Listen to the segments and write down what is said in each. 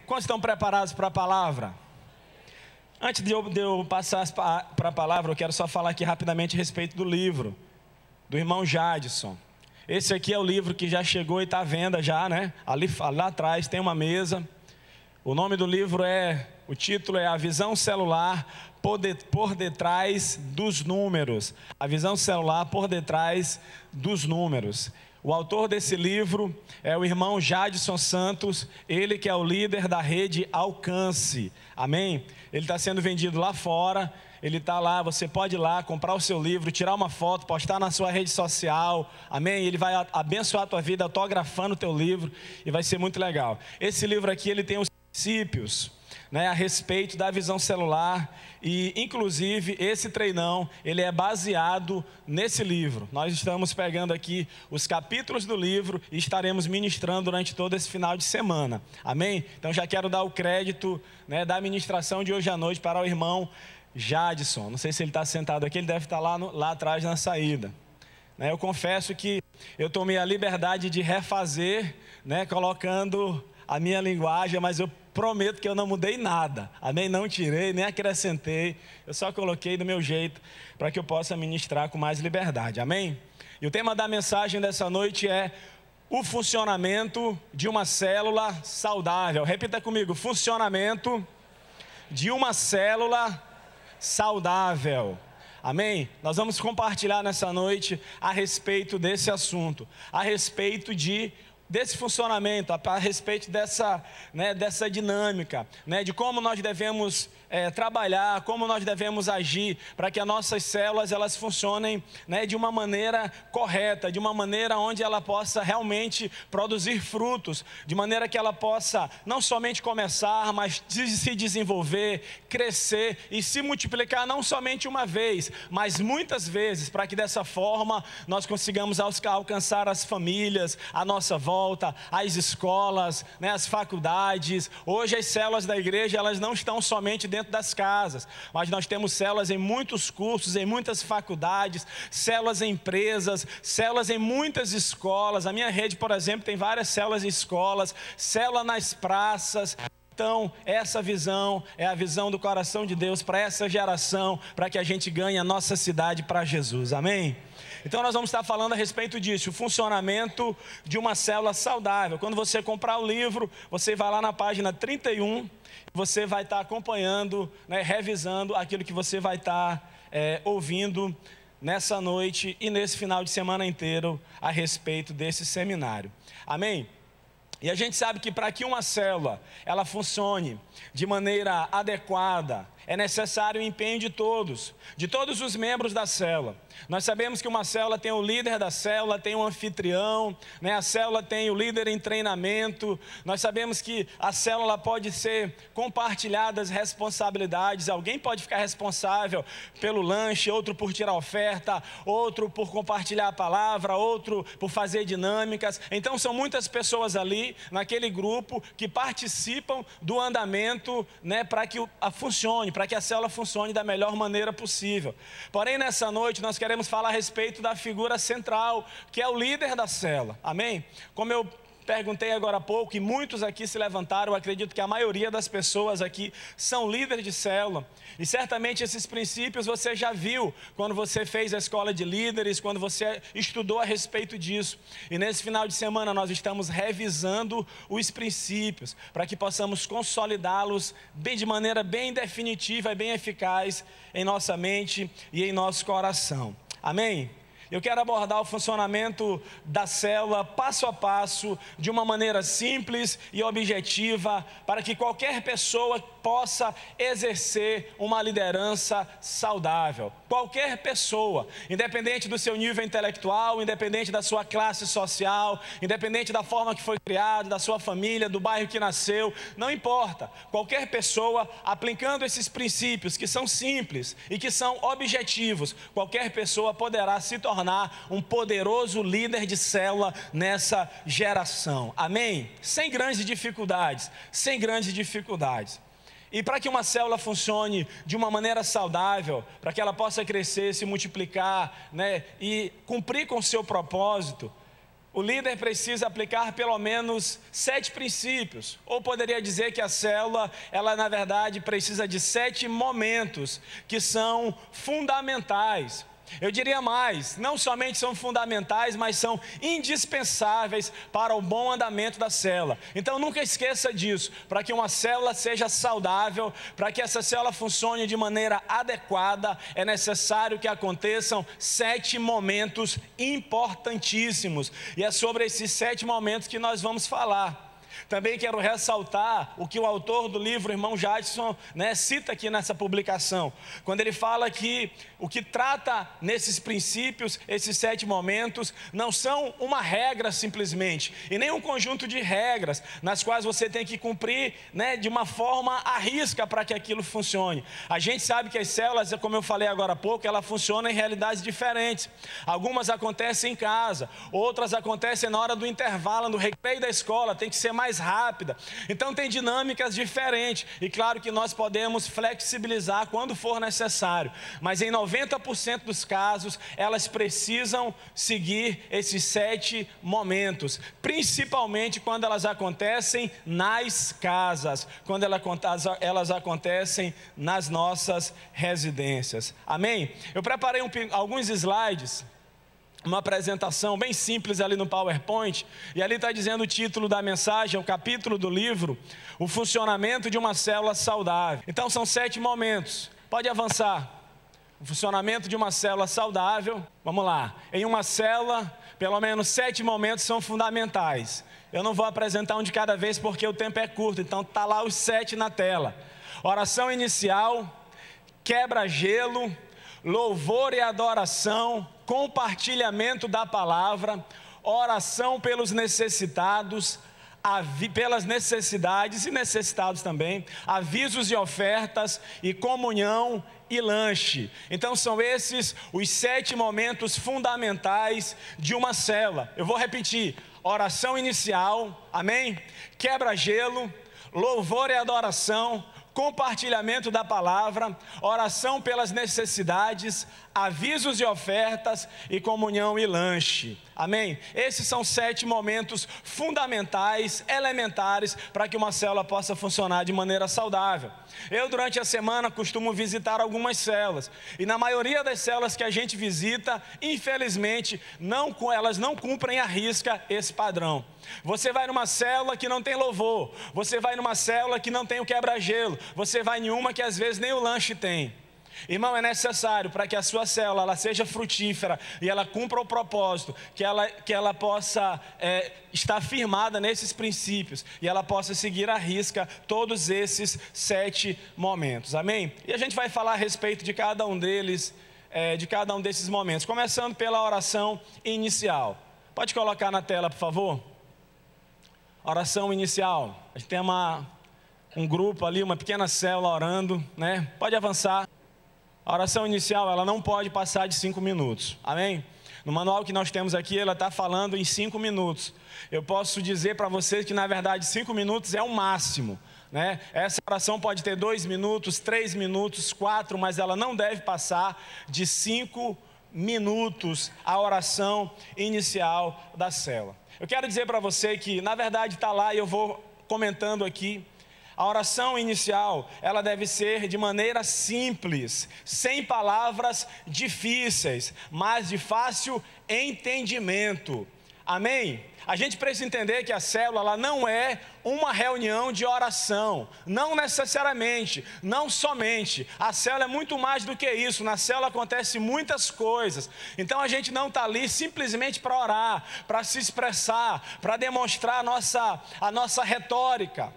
Quantos estão preparados para a palavra? Antes de eu passar para a palavra, eu quero só falar aqui rapidamente a respeito do livro do irmão Jadson. Esse aqui é o livro que já chegou e está à venda já, né? Lá atrás tem uma mesa. O nome do livro o título é A Visão Celular por Detrás dos Números. A Visão Celular por Detrás dos Números. O autor desse livro é o irmão Jadson Santos, ele que é o líder da rede Alcance, amém? Ele está sendo vendido lá fora, ele está lá, você pode ir lá, comprar o seu livro, tirar uma foto, postar na sua rede social, amém? Ele vai abençoar a tua vida, autografando o teu livro, e vai ser muito legal. Esse livro aqui, ele tem os princípios, né, a respeito da visão celular, e inclusive esse treinão, ele é baseado nesse livro. Nós estamos pegando aqui os capítulos do livro e estaremos ministrando durante todo esse final de semana, amém? Então já quero dar o crédito, né, da ministração de hoje à noite para o irmão Jadson. Não sei se ele está sentado aqui, ele deve estar lá atrás na saída, né? Eu confesso que eu tomei a liberdade de refazer, né, colocando a minha linguagem, mas eu prometo que eu não mudei nada, amém? Não tirei, nem acrescentei, eu só coloquei do meu jeito, para que eu possa ministrar com mais liberdade, amém? E o tema da mensagem dessa noite é o funcionamento de uma célula saudável. Repita comigo, funcionamento de uma célula saudável. Amém? Nós vamos compartilhar nessa noite a respeito desse assunto, a respeito desse funcionamento, a respeito dessa dinâmica, né, de como nós devemos trabalhar, como nós devemos agir para que as nossas células elas funcionem, né, de uma maneira correta, de uma maneira onde ela possa realmente produzir frutos, de maneira que ela possa não somente começar, mas se desenvolver, crescer e se multiplicar não somente uma vez, mas muitas vezes, para que dessa forma nós consigamos alcançar as famílias, a nossa volta, as escolas, né, as faculdades. Hoje as células da igreja elas não estão somente dentro das casas, mas nós temos células em muitos cursos, em muitas faculdades, células em empresas, células em muitas escolas. A minha rede, por exemplo, tem várias células em escolas, célula nas praças. Então, essa visão é a visão do coração de Deus para essa geração, para que a gente ganhe a nossa cidade para Jesus, amém? Então nós vamos estar falando a respeito disso, o funcionamento de uma célula saudável. Quando você comprar o livro, você vai lá na página 31, você vai estar acompanhando, né, revisando aquilo que você vai estar ouvindo nessa noite e nesse final de semana inteiro a respeito desse seminário, amém? E a gente sabe que para que uma célula ela funcione de maneira adequada, é necessário o empenho de todos os membros da célula. Nós sabemos que uma célula tem o líder da célula, tem o anfitrião, né? A célula tem o líder em treinamento. Nós sabemos que a célula pode ser compartilhada as responsabilidades. Alguém pode ficar responsável pelo lanche, outro por tirar oferta, outro por compartilhar a palavra, outro por fazer dinâmicas. Então são muitas pessoas ali naquele grupo que participam do andamento, né, para que para que a célula funcione da melhor maneira possível. Porém, nessa noite nós queremos falar a respeito da figura central, que é o líder da célula, amém? Como eu perguntei agora há pouco, e muitos aqui se levantaram, eu acredito que a maioria das pessoas aqui são líderes de célula, e certamente esses princípios você já viu quando você fez a escola de líderes, quando você estudou a respeito disso, e nesse final de semana nós estamos revisando os princípios, para que possamos consolidá-los de maneira bem definitiva e bem eficaz em nossa mente e em nosso coração, amém? Eu quero abordar o funcionamento da célula passo a passo, de uma maneira simples e objetiva, para que qualquer pessoa possa exercer uma liderança saudável. Qualquer pessoa, independente do seu nível intelectual, independente da sua classe social, independente da forma que foi criado, da sua família, do bairro que nasceu, não importa. Qualquer pessoa, aplicando esses princípios que são simples e que são objetivos, qualquer pessoa poderá se tornar um poderoso líder de célula nessa geração. Amém? Sem grandes dificuldades, sem grandes dificuldades. E para que uma célula funcione de uma maneira saudável, para que ela possa crescer, se multiplicar, né, e cumprir com o seu propósito, o líder precisa aplicar pelo menos 7 princípios, ou poderia dizer que a célula, ela na verdade precisa de 7 momentos que são fundamentais. Eu diria mais, não somente são fundamentais, mas são indispensáveis para o bom andamento da célula. Então nunca esqueça disso, para que uma célula seja saudável, para que essa célula funcione de maneira adequada, é necessário que aconteçam 7 momentos importantíssimos. E é sobre esses 7 momentos que nós vamos falar. Também quero ressaltar o que o autor do livro, o irmão Jadson, cita aqui nessa publicação, quando ele fala que o que trata nesses princípios, esses 7 momentos, não são uma regra simplesmente, e nem um conjunto de regras, nas quais você tem que cumprir de uma forma à risca para que aquilo funcione. A gente sabe que as células, como eu falei agora há pouco, elas funcionam em realidades diferentes. Algumas acontecem em casa, outras acontecem na hora do intervalo, no recreio da escola, tem que ser mais rápida. Então tem dinâmicas diferentes, e claro que nós podemos flexibilizar quando for necessário, mas em 90% dos casos elas precisam seguir esses 7 momentos, principalmente quando elas acontecem nas casas, quando elas acontecem nas nossas residências. Amém? Eu preparei alguns slides, uma apresentação bem simples ali no PowerPoint, e ali está dizendo o título da mensagem, o capítulo do livro, o funcionamento de uma célula saudável. Então são 7 momentos, pode avançar. O funcionamento de uma célula saudável, vamos lá. Em uma célula, pelo menos 7 momentos são fundamentais. Eu não vou apresentar um de cada vez porque o tempo é curto, então está lá os 7 na tela. Oração inicial, quebra-gelo, louvor e adoração, compartilhamento da palavra, oração pelos necessitados, pelas necessidades e necessitados também, avisos e ofertas, e comunhão e lanche. Então são esses os 7 momentos fundamentais de uma célula. Eu vou repetir: oração inicial, amém? Quebra-gelo, louvor e adoração, compartilhamento da palavra, oração pelas necessidades, avisos e ofertas, e comunhão e lanche. Amém? Esses são 7 momentos fundamentais, elementares, para que uma célula possa funcionar de maneira saudável. Eu, durante a semana, costumo visitar algumas células, e na maioria das células que a gente visita, infelizmente, elas não cumprem à risca esse padrão. Você vai numa célula que não tem louvor, você vai numa célula que não tem o quebra-gelo, você vai em uma que às vezes nem o lanche tem. Irmão, é necessário para que a sua célula ela seja frutífera e ela cumpra o propósito, que ela possa estar firmada nesses princípios e ela possa seguir à risca todos esses 7 momentos, amém? E a gente vai falar a respeito de cada um deles, de cada um desses momentos, começando pela oração inicial. Pode colocar na tela, por favor? Oração inicial. A gente tem um grupo ali, uma pequena célula orando, Pode avançar. A oração inicial, ela não pode passar de 5 minutos, amém? No manual que nós temos aqui, ela está falando em 5 minutos. Eu posso dizer para vocês que, na verdade, 5 minutos é o máximo, Essa oração pode ter 2 minutos, 3 minutos, 4, mas ela não deve passar de 5 minutos, a oração inicial da célula. Eu quero dizer para você que, na verdade, está lá e eu vou comentando aqui. A oração inicial, ela deve ser de maneira simples, sem palavras difíceis, mas de fácil entendimento. Amém? A gente precisa entender que a célula ela não é uma reunião de oração, não necessariamente, não somente. A célula é muito mais do que isso. Na célula acontecem muitas coisas. Então a gente não está ali simplesmente para orar, para se expressar, para demonstrar a nossa retórica.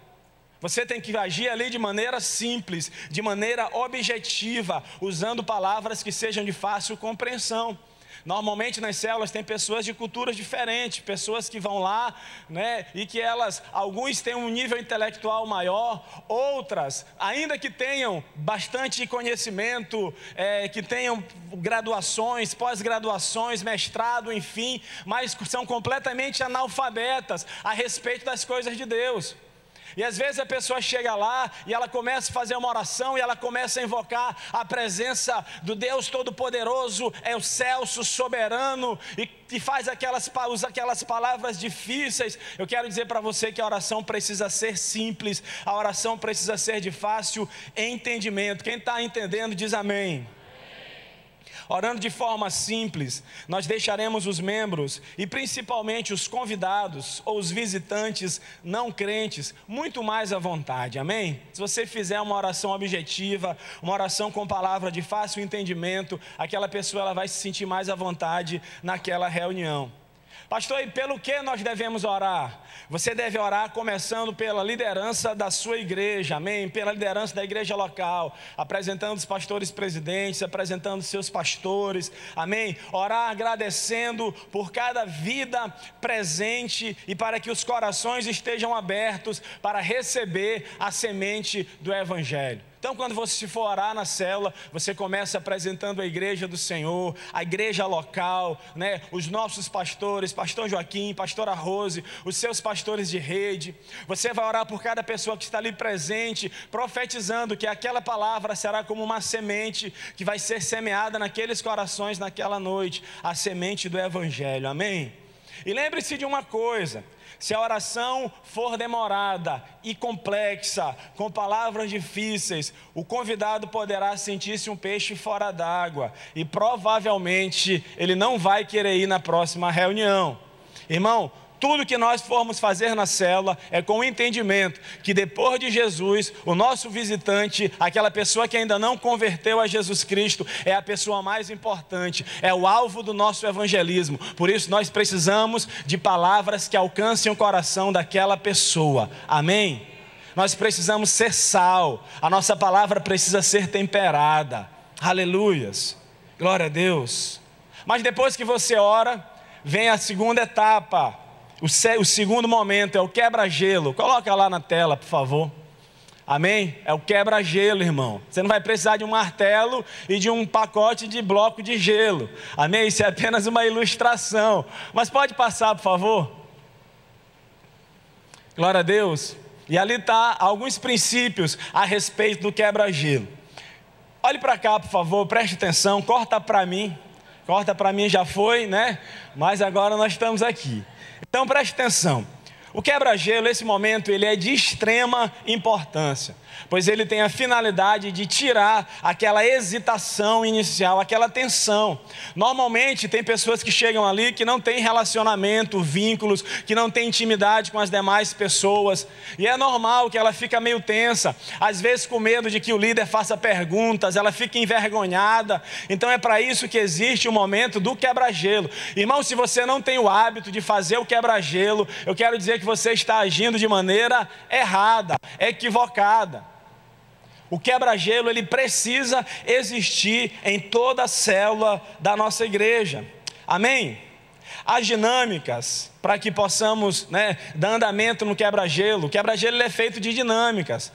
Você tem que agir ali de maneira simples, de maneira objetiva, usando palavras que sejam de fácil compreensão. Normalmente nas células tem pessoas de culturas diferentes, pessoas que vão lá, e que alguns têm um nível intelectual maior, outras, ainda que tenham bastante conhecimento, que tenham graduações, pós-graduações, mestrado, enfim, mas são completamente analfabetas a respeito das coisas de Deus. E às vezes a pessoa chega lá e ela começa a fazer uma oração e ela começa a invocar a presença do Deus Todo-Poderoso, é o Celso soberano, e usa aquelas palavras difíceis. Eu quero dizer para você que a oração precisa ser simples, a oração precisa ser de fácil entendimento. Quem está entendendo diz amém. Orando de forma simples, nós deixaremos os membros e principalmente os convidados ou os visitantes não crentes muito mais à vontade, amém? Se você fizer uma oração objetiva, uma oração com palavra de fácil entendimento, aquela pessoa ela vai se sentir mais à vontade naquela reunião. Pastor, e pelo que nós devemos orar? Você deve orar começando pela liderança da sua igreja, amém? Pela liderança da igreja local, apresentando os pastores presidentes, apresentando seus pastores, amém? Orar agradecendo por cada vida presente e para que os corações estejam abertos para receber a semente do Evangelho. Então, quando você for orar na célula, você começa apresentando a igreja do Senhor, a igreja local, né? Os nossos pastores, pastor Joaquim, pastora Rose, os seus pastores de rede. Você vai orar por cada pessoa que está ali presente, profetizando que aquela palavra será como uma semente que vai ser semeada naqueles corações naquela noite, a semente do Evangelho, amém? E lembre-se de uma coisa: se a oração for demorada e complexa, com palavras difíceis, o convidado poderá sentir-se um peixe fora d'água e provavelmente ele não vai querer ir na próxima reunião. Irmão, tudo que nós formos fazer na célula é com o entendimento que depois de Jesus, o nosso visitante, aquela pessoa que ainda não converteu a Jesus Cristo, é a pessoa mais importante, é o alvo do nosso evangelismo. Por isso nós precisamos de palavras que alcancem o coração daquela pessoa, amém? Nós precisamos ser sal, a nossa palavra precisa ser temperada, aleluias, glória a Deus. Mas depois que você ora, vem a segunda etapa. O segundo momento é o quebra-gelo. Coloca lá na tela, por favor. Amém? É o quebra-gelo, irmão. Você não vai precisar de um martelo e de um pacote de bloco de gelo. Amém? Isso é apenas uma ilustração. Mas pode passar, por favor. Glória a Deus. E ali está alguns princípios a respeito do quebra-gelo. Olhe para cá, por favor. Preste atenção. Corta para mim. Corta para mim já foi, né? Mas agora nós estamos aqui. Então preste atenção, o quebra-gelo, esse momento, ele é de extrema importância, pois ele tem a finalidade de tirar aquela hesitação inicial, aquela tensão. Normalmente tem pessoas que chegam ali que não têm relacionamento, vínculos, que não têm intimidade com as demais pessoas, e é normal que ela fica meio tensa, às vezes com medo de que o líder faça perguntas, ela fica envergonhada. Então é para isso que existe o momento do quebra-gelo. Irmão, se você não tem o hábito de fazer o quebra-gelo, eu quero dizer que você está agindo de maneira errada, equivocada. O quebra-gelo, ele precisa existir em toda a célula da nossa igreja, amém? As dinâmicas, para que possamos, dar andamento no quebra-gelo. O quebra-gelo é feito de dinâmicas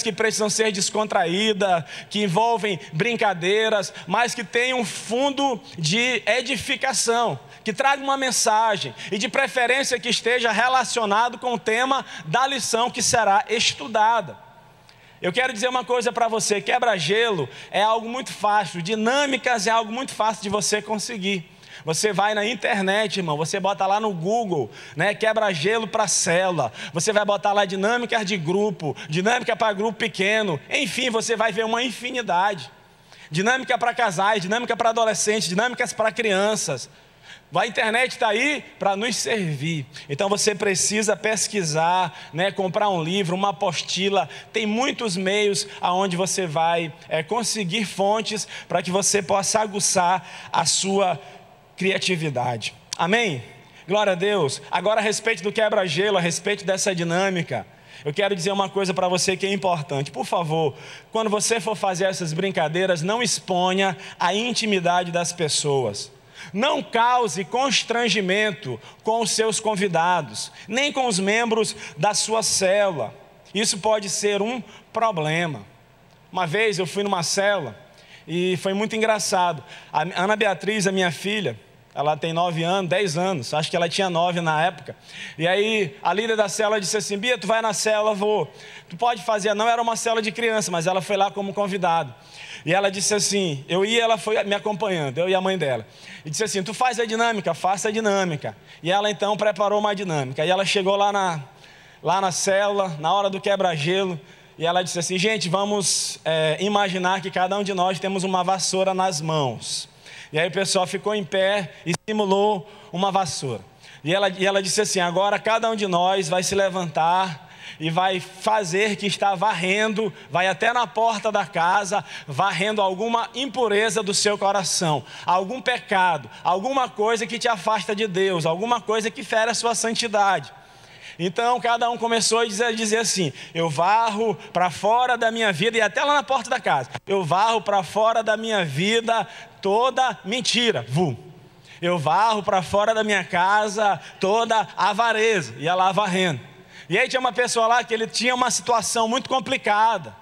que precisam ser descontraídas, que envolvem brincadeiras, mas que têm um fundo de edificação, que traga uma mensagem e de preferência que esteja relacionado com o tema da lição que será estudada. Eu quero dizer uma coisa para você: quebra-gelo é algo muito fácil, dinâmicas é algo muito fácil de você conseguir. Você vai na internet, irmão, você bota lá no Google, quebra-gelo para célula, você vai botar lá dinâmicas de grupo, dinâmica para grupo pequeno, enfim, você vai ver uma infinidade. Dinâmica para casais, dinâmica para adolescentes, dinâmicas para crianças. A internet está aí para nos servir. Então você precisa pesquisar, comprar um livro, uma apostila. Tem muitos meios aonde você vai conseguir fontes para que você possa aguçar a sua criatividade. Amém? Glória a Deus. Agora, a respeito do quebra-gelo, a respeito dessa dinâmica, eu quero dizer uma coisa para você que é importante. Por favor, quando você for fazer essas brincadeiras, não exponha a intimidade das pessoas. Não cause constrangimento com os seus convidados, nem com os membros da sua célula. Isso pode ser um problema. Uma vez eu fui numa célula e foi muito engraçado. A Ana Beatriz, a minha filha, ela tem 9 anos, 10 anos, acho que ela tinha 9 na época. E aí a líder da célula disse assim: Bia, tu vai na célula, vou. Tu pode fazer, não era uma célula de criança, mas ela foi lá como convidado. E ela disse assim, ela foi me acompanhando, eu e a mãe dela. E disse assim: tu faz a dinâmica, faça a dinâmica. E ela então preparou uma dinâmica. E ela chegou lá na célula, na hora do quebra-gelo. E ela disse assim: gente, vamos imaginar que cada um de nós temos uma vassoura nas mãos. E aí o pessoal ficou em pé e simulou uma vassoura. E ela disse assim: agora cada um de nós vai se levantar e vai fazer que está varrendo, vai até na porta da casa, varrendo alguma impureza do seu coração, algum pecado, alguma coisa que te afasta de Deus, alguma coisa que fere a sua santidade. Então cada um começou a dizer assim: eu varro para fora da minha vida, e até lá na porta da casa, eu varro para fora da minha vida toda mentira, eu varro para fora da minha casa toda avareza, ia lá varrendo. E aí tinha uma pessoa lá que ele tinha uma situação muito complicada.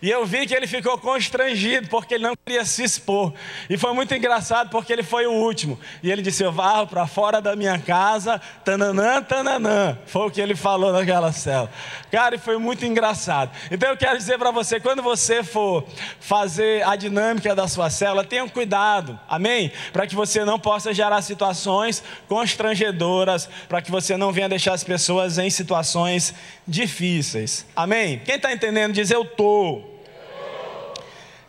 E eu vi que ele ficou constrangido, porque ele não queria se expor. E foi muito engraçado, porque ele foi o último. E ele disse: eu varro para fora da minha casa, tananã, tananã. Foi o que ele falou naquela célula. Cara, e foi muito engraçado. Então eu quero dizer para você, quando você for fazer a dinâmica da sua célula, tenha cuidado, amém? Para que você não possa gerar situações constrangedoras, para que você não venha deixar as pessoas em situações difíceis, amém? Quem está entendendo diz: eu estou.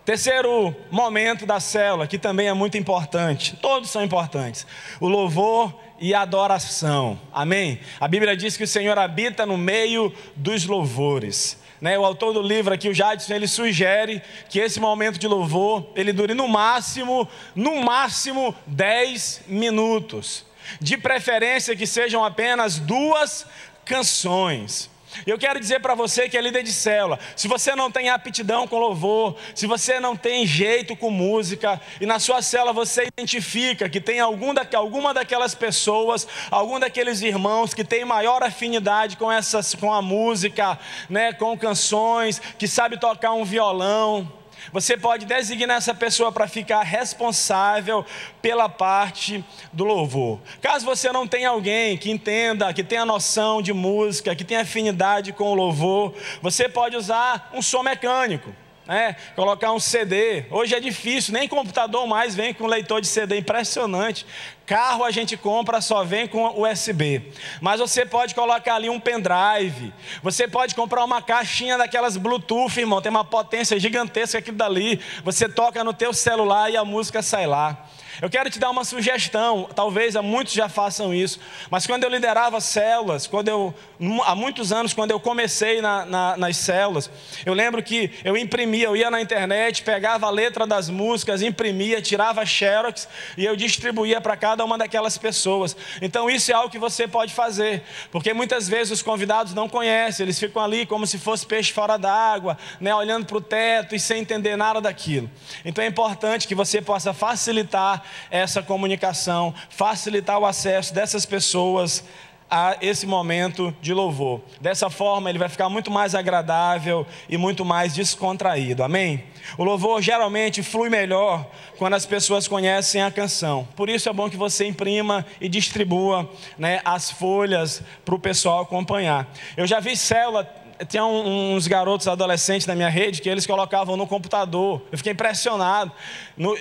Terceiro momento da célula, que também é muito importante, todos são importantes: o louvor e a adoração, amém? A Bíblia diz que o Senhor habita no meio dos louvores, né? O autor do livro aqui, o Jadson, ele sugere que esse momento de louvor, ele dure no máximo 10 minutos, de preferência que sejam apenas 2 canções. Eu quero dizer para você que é líder de célula, se você não tem aptidão com louvor, se você não tem jeito com música, e na sua célula você identifica que tem alguma daquelas pessoas, algum daqueles irmãos que tem maior afinidade com a música, né, com canções, que sabe tocar um violão, você pode designar essa pessoa para ficar responsável pela parte do louvor. Caso você não tenha alguém que entenda, que tenha noção de música, que tenha afinidade com o louvor, você pode usar um som mecânico, colocar um CD. Hoje é difícil, nem computador mais vem com leitor de CD, impressionante. Carro a gente compra, só vem com USB. Mas você pode colocar ali um pendrive. Você pode comprar uma caixinha daquelas Bluetooth, irmão. Tem uma potência gigantesca aqui dali. Você toca no teu celular e a música sai lá. Eu quero te dar uma sugestão, talvez muitos já façam isso, mas quando eu liderava células, há muitos anos, quando eu comecei nas células, eu lembro que eu ia na internet, pegava a letra das músicas, imprimia, tirava xerox e eu distribuía para cada uma daquelas pessoas. Então isso é algo que você pode fazer, porque muitas vezes os convidados não conhecem, eles ficam ali como se fosse peixe fora d'água, né, olhando para o teto e sem entender nada daquilo. Então é importante que você possa facilitar essa comunicação, facilitar o acesso dessas pessoas a esse momento de louvor. Dessa forma ele vai ficar muito mais agradável e muito mais descontraído, amém? O louvor geralmente flui melhor quando as pessoas conhecem a canção. Por isso é bom que você imprima e distribua, né, as folhas para o pessoal acompanhar. Eu já vi célula. Tinha uns garotos adolescentes na minha rede que eles colocavam no computador. Eu fiquei impressionado.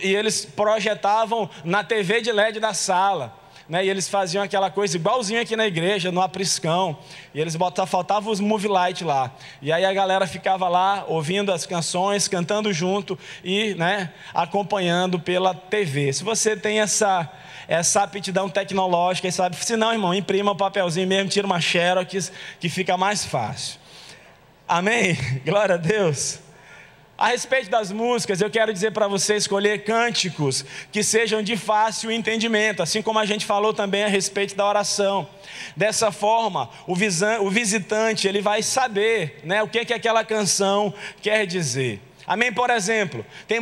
E eles projetavam na TV de LED da sala, né? E eles faziam aquela coisa igualzinho aqui na igreja, no apriscão. E eles faltavam os movie light lá. E aí a galera ficava lá ouvindo as canções, cantando junto e, né, acompanhando pela TV. Se você tem essa aptidão tecnológica, sabe? Se não, irmão, imprima o papelzinho mesmo, tira uma xerox, que fica mais fácil. Amém? Glória a Deus. A respeito das músicas, eu quero dizer para você escolher cânticos que sejam de fácil entendimento, assim como a gente falou também a respeito da oração. Dessa forma, o visitante ele vai saber, né, o que aquela canção quer dizer. Amém? Por exemplo, tem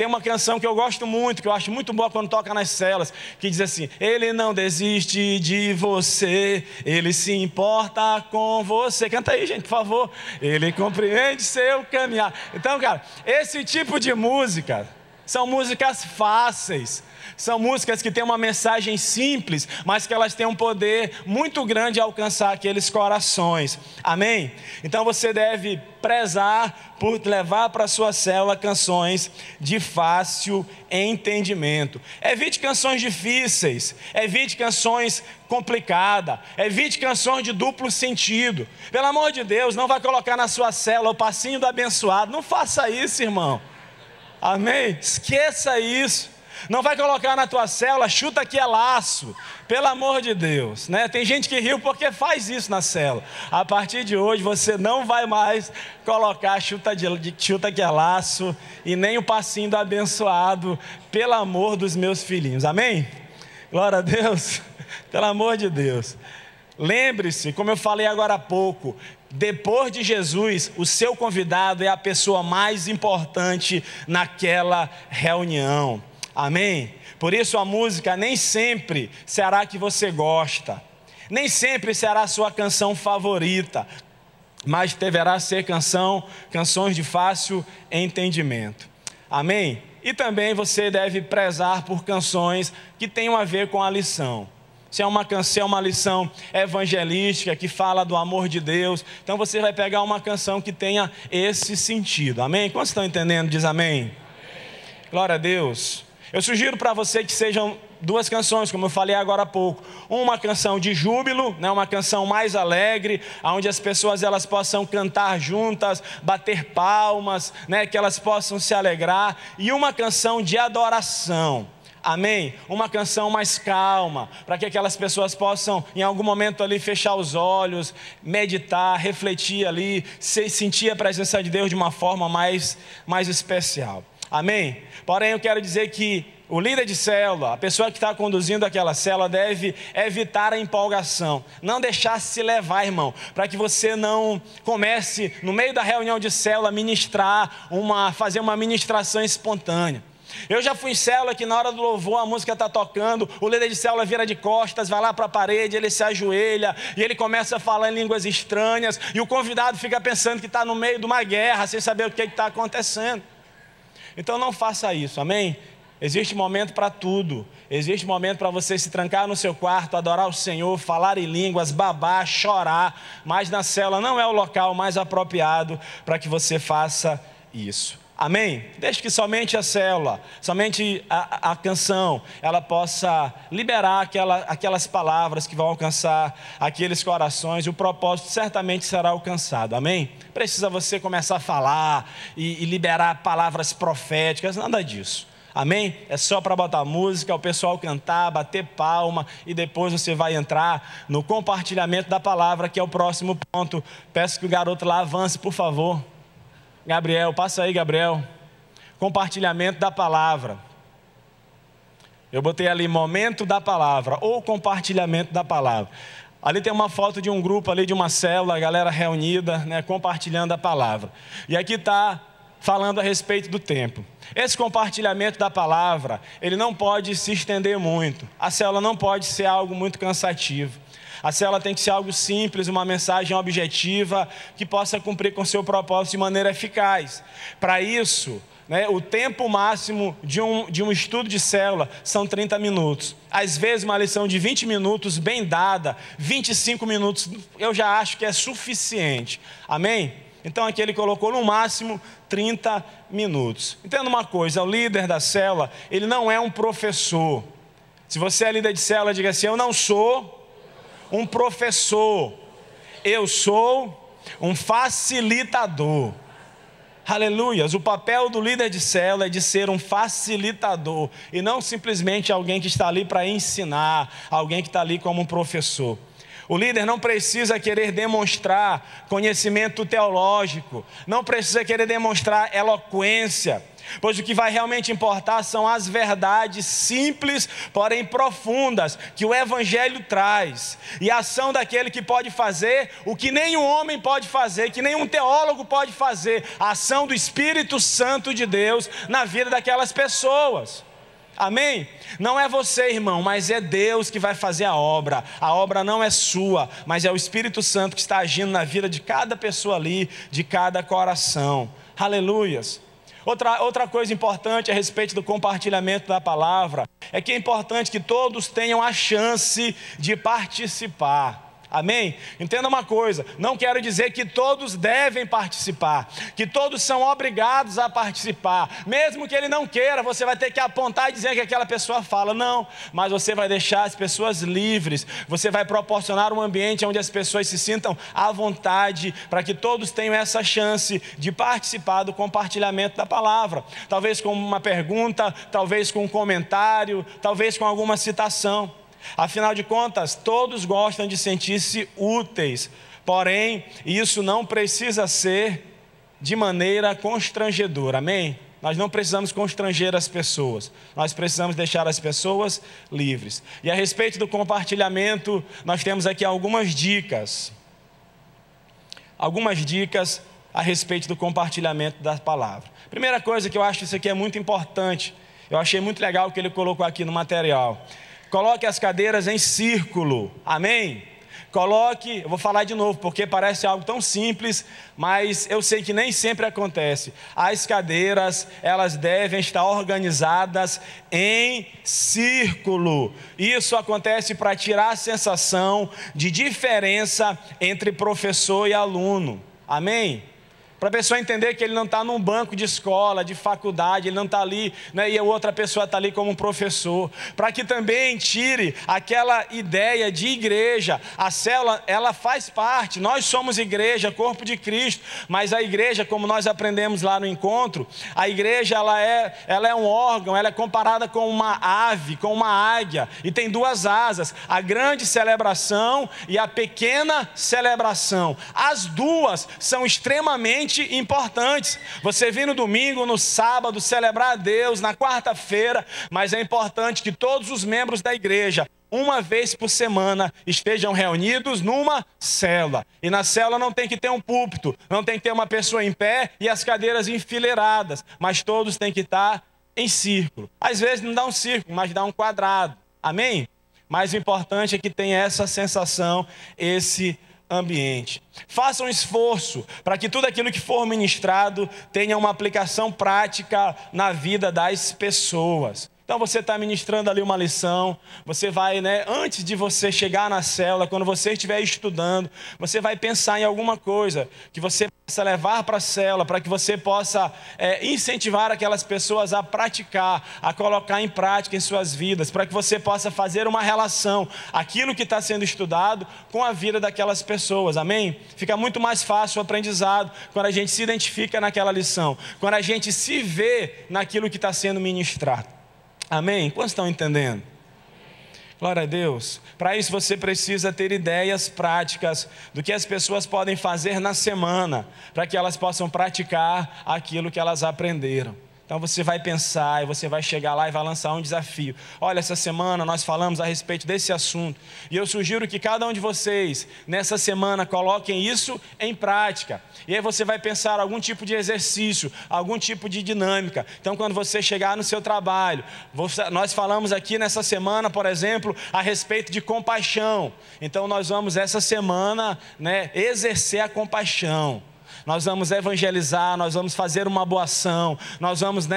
uma canção que eu gosto muito, que eu acho muito boa quando toca nas celas, que diz assim: Ele não desiste de você, Ele se importa com você. Canta aí, gente, por favor. Ele compreende seu caminhar. Então, cara, esse tipo de música São músicas fáceis, são músicas que têm uma mensagem simples, mas que elas têm um poder muito grande de alcançar aqueles corações. Amém? Então você deve prezar por levar para a sua célula canções de fácil entendimento. Evite canções difíceis, evite canções complicadas, evite canções de duplo sentido. Pelo amor de Deus, não vai colocar na sua célula o passinho do abençoado. Não faça isso, irmão. Amém? Esqueça isso. Não vai colocar na tua célula, chuta que é laço. Pelo amor de Deus, né? Tem gente que riu porque faz isso na célula. A partir de hoje você não vai mais colocar chuta que é laço e nem o passinho do abençoado, pelo amor dos meus filhinhos. Amém? Glória a Deus. Pelo amor de Deus. Lembre-se, como eu falei agora há pouco, depois de Jesus, o seu convidado é a pessoa mais importante naquela reunião. Amém? Por isso a música nem sempre será que você gosta, nem sempre será a sua canção favorita, mas deverá ser canções de fácil entendimento. Amém? E também você deve prezar por canções que tenham a ver com a lição. Se é uma lição evangelística que fala do amor de Deus, então você vai pegar uma canção que tenha esse sentido. Amém? Quantos estão entendendo? Diz amém. Amém. Glória a Deus. Eu sugiro para você que sejam duas canções, como eu falei agora há pouco. Uma canção de júbilo, né, uma canção mais alegre, onde as pessoas elas possam cantar juntas, bater palmas, né, que elas possam se alegrar. E uma canção de adoração. Amém? Uma canção mais calma, para que aquelas pessoas possam em algum momento ali fechar os olhos, meditar, refletir ali, sentir a presença de Deus de uma forma mais especial. Amém? Porém eu quero dizer que o líder de célula, a pessoa que está conduzindo aquela célula, deve evitar a empolgação, não deixar se levar, irmão, para que você não comece no meio da reunião de célula fazer uma ministração espontânea. Eu já fui em célula que na hora do louvor a música está tocando, o líder de célula vira de costas, vai lá para a parede, ele se ajoelha e ele começa a falar em línguas estranhas e o convidado fica pensando que está no meio de uma guerra, sem saber o que está acontecendo. Então não faça isso, amém? Existe momento para tudo, existe momento para você se trancar no seu quarto, adorar o Senhor, falar em línguas, babar, chorar, mas na célula não é o local mais apropriado para que você faça isso. Amém? Desde que somente a célula, somente a canção, ela possa liberar aquelas palavras que vão alcançar aqueles corações, e o propósito certamente será alcançado, amém? Precisa você começar a falar e liberar palavras proféticas, nada disso, amém? É só para botar música, o pessoal cantar, bater palma, e depois você vai entrar no compartilhamento da palavra, que é o próximo ponto. Peço que o garoto lá avance, por favor. Gabriel, passa aí, Gabriel. Compartilhamento da palavra. Eu botei ali momento da palavra ou compartilhamento da palavra. Ali tem uma foto de um grupo ali, de uma célula, a galera reunida, né, compartilhando a palavra. E aqui está falando a respeito do tempo. Esse compartilhamento da palavra, ele não pode se estender muito. A célula não pode ser algo muito cansativo. A célula tem que ser algo simples, uma mensagem objetiva, que possa cumprir com seu propósito de maneira eficaz. Para isso, né, o tempo máximo de um estudo de célula são 30 minutos. Às vezes uma lição de 20 minutos, bem dada, 25 minutos, eu já acho que é suficiente. Amém? Então aqui ele colocou no máximo 30 minutos. Entenda uma coisa, o líder da célula, ele não é um professor. Se você é líder de célula, diga assim: eu não sou um professor, eu sou um facilitador. Aleluias. O papel do líder de célula é de ser um facilitador e não simplesmente alguém que está ali para ensinar, alguém que está ali como um professor. O líder não precisa querer demonstrar conhecimento teológico, não precisa querer demonstrar eloquência, pois o que vai realmente importar são as verdades simples, porém profundas, que o Evangelho traz, e a ação daquele que pode fazer o que nenhum homem pode fazer, que nenhum teólogo pode fazer, a ação do Espírito Santo de Deus na vida daquelas pessoas. Amém? Não é você, irmão, mas é Deus que vai fazer a obra não é sua, mas é o Espírito Santo que está agindo na vida de cada pessoa ali, de cada coração. Aleluias. Outra coisa importante a respeito do compartilhamento da palavra é que é importante que todos tenham a chance de participar. Amém? Entenda uma coisa, não quero dizer que todos devem participar, que todos são obrigados a participar, mesmo que ele não queira, você vai ter que apontar e dizer que aquela pessoa fala, não, mas você vai deixar as pessoas livres, você vai proporcionar um ambiente onde as pessoas se sintam à vontade, para que todos tenham essa chance de participar do compartilhamento da palavra, talvez com uma pergunta, talvez com um comentário, talvez com alguma citação. Afinal de contas, todos gostam de sentir-se úteis, porém, isso não precisa ser de maneira constrangedora, amém? Nós não precisamos constranger as pessoas, nós precisamos deixar as pessoas livres. E a respeito do compartilhamento, nós temos aqui algumas dicas a respeito do compartilhamento da palavra. Primeira coisa que eu acho, isso aqui é muito importante, eu achei muito legal o que ele colocou aqui no material. Coloque as cadeiras em círculo, amém? Coloque, eu vou falar de novo, porque parece algo tão simples, mas eu sei que nem sempre acontece. As cadeiras, elas devem estar organizadas em círculo. Isso acontece para tirar a sensação de diferença entre professor e aluno, amém? Para a pessoa entender que ele não está num banco de escola, de faculdade, ele não está ali, né, e a outra pessoa está ali como um professor. Para que também tire aquela ideia de igreja. A célula, ela faz parte, nós somos igreja, corpo de Cristo, mas a igreja, como nós aprendemos lá no encontro, a igreja ela é um órgão, ela é comparada com uma ave, com uma águia, e tem duas asas, a grande celebração e a pequena celebração. As duas são extremamente importantes. Você vir no domingo, no sábado, celebrar a Deus, na quarta-feira, mas é importante que todos os membros da igreja, uma vez por semana, estejam reunidos numa célula. E na célula não tem que ter um púlpito, não tem que ter uma pessoa em pé e as cadeiras enfileiradas, mas todos têm que estar em círculo. Às vezes não dá um círculo, mas dá um quadrado. Amém? Mas o importante é que tenha essa sensação, esse ambiente. Faça um esforço para que tudo aquilo que for ministrado tenha uma aplicação prática na vida das pessoas. Então você está ministrando ali uma lição, você vai, antes de você chegar na célula, quando você estiver estudando, você vai pensar em alguma coisa que você possa levar para a célula, para que você possa incentivar aquelas pessoas a praticar, a colocar em prática em suas vidas, para que você possa fazer uma relação, aquilo que está sendo estudado com a vida daquelas pessoas, amém? Fica muito mais fácil o aprendizado quando a gente se identifica naquela lição, quando a gente se vê naquilo que está sendo ministrado. Amém? Quantos estão entendendo? Glória a Deus. Para isso você precisa ter ideias práticas do que as pessoas podem fazer na semana, para que elas possam praticar aquilo que elas aprenderam. Então você vai pensar e você vai chegar lá e vai lançar um desafio. Olha, essa semana nós falamos a respeito desse assunto. E eu sugiro que cada um de vocês, nessa semana, coloquem isso em prática. E aí você vai pensar algum tipo de exercício, algum tipo de dinâmica. Então quando você chegar no seu trabalho, nós falamos aqui nessa semana, por exemplo, a respeito de compaixão. Então nós vamos essa semana, exercer a compaixão. Nós vamos evangelizar, nós vamos fazer uma boa ação, nós vamos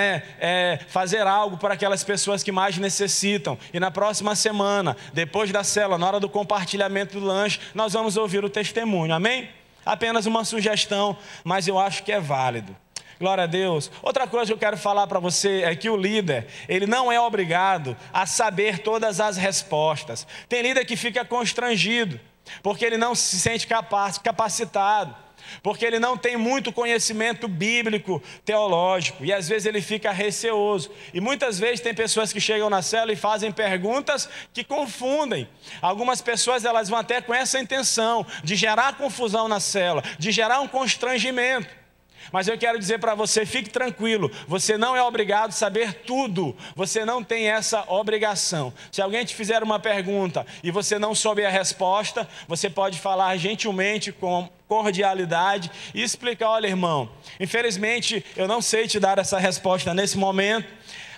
fazer algo para aquelas pessoas que mais necessitam. E na próxima semana, depois da célula, na hora do compartilhamento do lanche, nós vamos ouvir o testemunho, amém? Apenas uma sugestão, mas eu acho que é válido. Glória a Deus. Outra coisa que eu quero falar para você é que o líder, ele não é obrigado a saber todas as respostas. Tem líder que fica constrangido, porque ele não se sente capacitado. Porque ele não tem muito conhecimento bíblico, teológico, e às vezes ele fica receoso. E muitas vezes tem pessoas que chegam na célula e fazem perguntas que confundem. Algumas pessoas elas vão até com essa intenção de gerar confusão na célula, de gerar um constrangimento. Mas eu quero dizer para você, fique tranquilo, você não é obrigado a saber tudo, você não tem essa obrigação. Se alguém te fizer uma pergunta e você não souber a resposta, você pode falar gentilmente, com cordialidade e explicar: olha, irmão, infelizmente eu não sei te dar essa resposta nesse momento,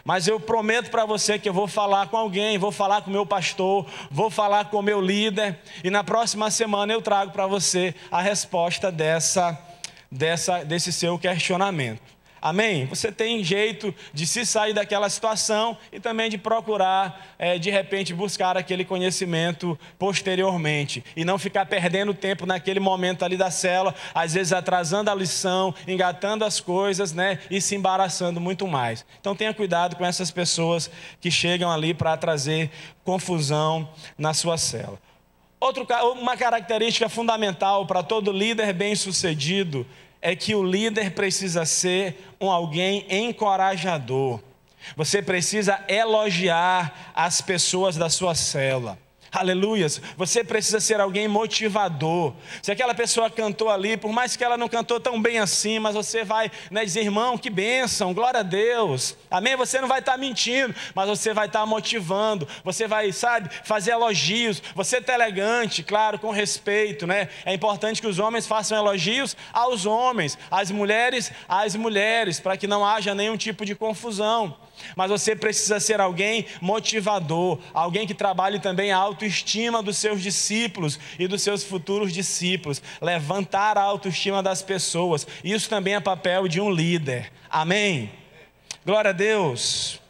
mas eu prometo para você que eu vou falar com alguém, vou falar com o meu pastor, vou falar com o meu líder, e na próxima semana eu trago para você a resposta desse seu questionamento. Amém? Você tem jeito de se sair daquela situação e também de procurar, de repente, buscar aquele conhecimento posteriormente. E não ficar perdendo tempo naquele momento ali da célula, às vezes atrasando a lição, engatando as coisas, né? E se embaraçando muito mais. Então tenha cuidado com essas pessoas que chegam ali para trazer confusão na sua célula. Uma característica fundamental para todo líder bem-sucedido é que o líder precisa ser alguém encorajador. Você precisa elogiar as pessoas da sua célula. Aleluias, você precisa ser alguém motivador. Se aquela pessoa cantou ali, por mais que ela não cantou tão bem assim, mas você vai, né, dizer, irmão, que bênção, glória a Deus, amém? Você não vai estar mentindo, mas você vai estar motivando, você vai, sabe, fazer elogios, você está elegante, claro, com respeito, né? É importante que os homens façam elogios aos homens, às mulheres, para que não haja nenhum tipo de confusão. Mas você precisa ser alguém motivador, alguém que trabalhe também a autoestima dos seus discípulos e dos seus futuros discípulos, levantar a autoestima das pessoas. Isso também é papel de um líder. Amém? Glória a Deus.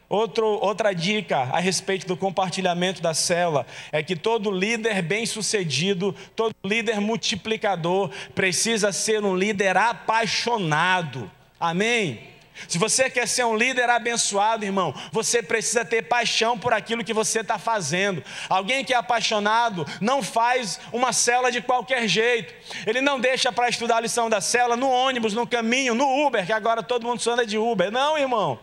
Outra dica a respeito do compartilhamento da célula é que todo líder bem-sucedido, todo líder multiplicador precisa ser um líder apaixonado. Amém? Se você quer ser um líder abençoado, irmão, você precisa ter paixão por aquilo que você está fazendo. Alguém que é apaixonado não faz uma célula de qualquer jeito. Ele não deixa para estudar a lição da célula no ônibus, no caminho, no Uber, que agora todo mundo só anda de Uber. Não, irmão.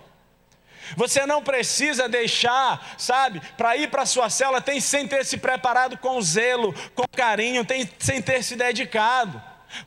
Você não precisa deixar, sabe, para ir para a sua célula sem ter se preparado com zelo, com carinho, sem ter se dedicado.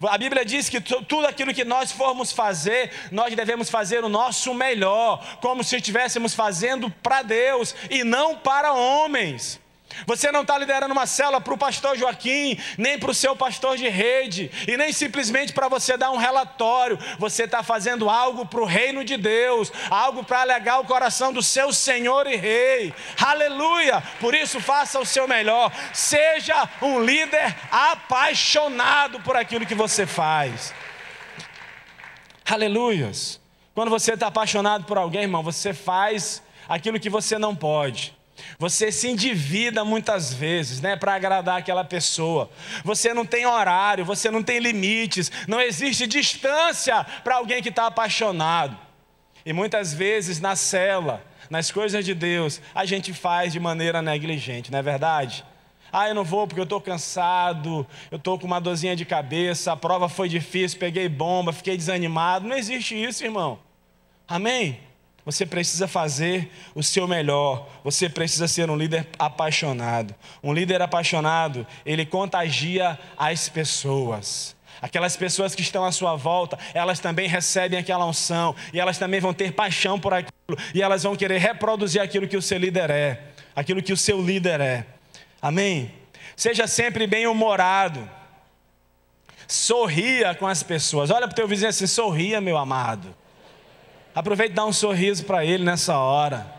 A Bíblia diz que tudo aquilo que nós formos fazer, nós devemos fazer o nosso melhor, como se estivéssemos fazendo para Deus e não para homens. Você não está liderando uma célula para o pastor Joaquim, nem para o seu pastor de rede, e nem simplesmente para você dar um relatório. Você está fazendo algo para o reino de Deus, algo para alegar o coração do seu Senhor e Rei. Aleluia! Por isso faça o seu melhor. Seja um líder apaixonado por aquilo que você faz. Aleluias! Quando você está apaixonado por alguém, irmão, você faz aquilo que você não pode. Você se endivida muitas vezes, né, para agradar aquela pessoa. Você não tem horário, você não tem limites, não existe distância para alguém que está apaixonado. E muitas vezes na célula, nas coisas de Deus, a gente faz de maneira negligente, não é verdade? Eu não vou porque eu estou cansado, eu estou com uma dorzinha de cabeça, a prova foi difícil, peguei bomba, fiquei desanimado. Não existe isso, irmão. Amém? Você precisa fazer o seu melhor. Você precisa ser um líder apaixonado. Um líder apaixonado, ele contagia as pessoas. Aquelas pessoas que estão à sua volta, elas também recebem aquela unção. E elas também vão ter paixão por aquilo. E elas vão querer reproduzir aquilo que o seu líder é. Aquilo que o seu líder é. Amém? Seja sempre bem-humorado. Sorria com as pessoas. Olha para o teu vizinho assim, sorria, meu amado. Aproveite e dá um sorriso para ele nessa hora.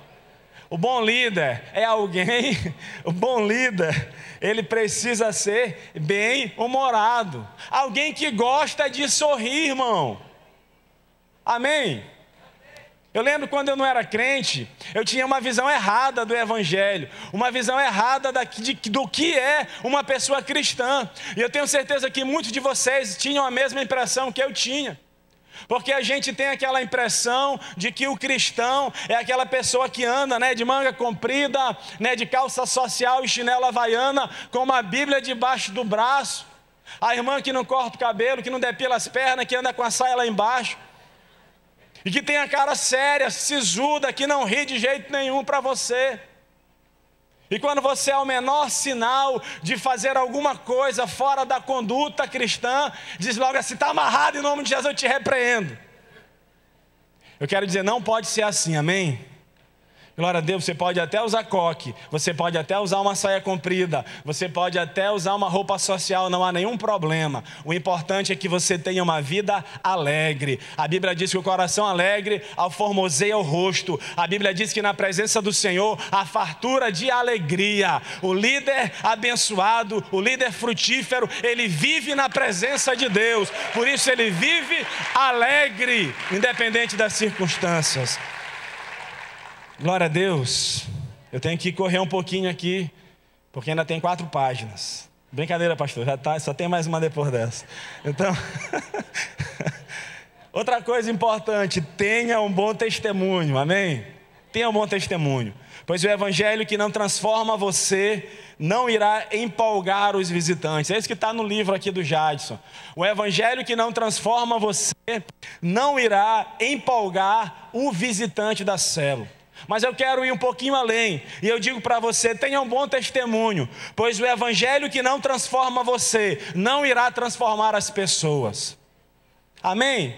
O bom líder é alguém, o bom líder, ele precisa ser bem-humorado. Alguém que gosta de sorrir, irmão. Amém? Eu lembro quando eu não era crente, eu tinha uma visão errada do evangelho, uma visão errada do que é uma pessoa cristã. E eu tenho certeza que muitos de vocês tinham a mesma impressão que eu tinha. Porque a gente tem aquela impressão de que o cristão é aquela pessoa que anda, né, de manga comprida, né, de calça social e chinela havaiana, com uma Bíblia debaixo do braço. A irmã que não corta o cabelo, que não depila as pernas, que anda com a saia lá embaixo. E que tem a cara séria, sisuda, que não ri de jeito nenhum para você. E quando você é o menor sinal de fazer alguma coisa fora da conduta cristã, diz logo assim, está amarrado, em nome de Jesus eu te repreendo. Eu quero dizer, não pode ser assim, amém? Glória a Deus, você pode até usar coque, você pode até usar uma saia comprida, você pode até usar uma roupa social, não há nenhum problema. O importante é que você tenha uma vida alegre. A Bíblia diz que o coração alegre alformoseia o rosto. A Bíblia diz que na presença do Senhor há fartura de alegria. O líder abençoado, o líder frutífero, ele vive na presença de Deus. Por isso ele vive alegre, independente das circunstâncias. Glória a Deus. Eu tenho que correr um pouquinho aqui, porque ainda tem 4 páginas. Brincadeira, pastor, já tá, só tem mais uma depois dessa. Então, outra coisa importante, tenha um bom testemunho, amém? Tenha um bom testemunho, pois o evangelho que não transforma você não irá empolgar os visitantes. É isso que está no livro aqui do Jadson. O evangelho que não transforma você não irá empolgar o visitante da célula. Mas eu quero ir um pouquinho além, e eu digo para você, tenha um bom testemunho, pois o evangelho que não transforma você, não irá transformar as pessoas. Amém?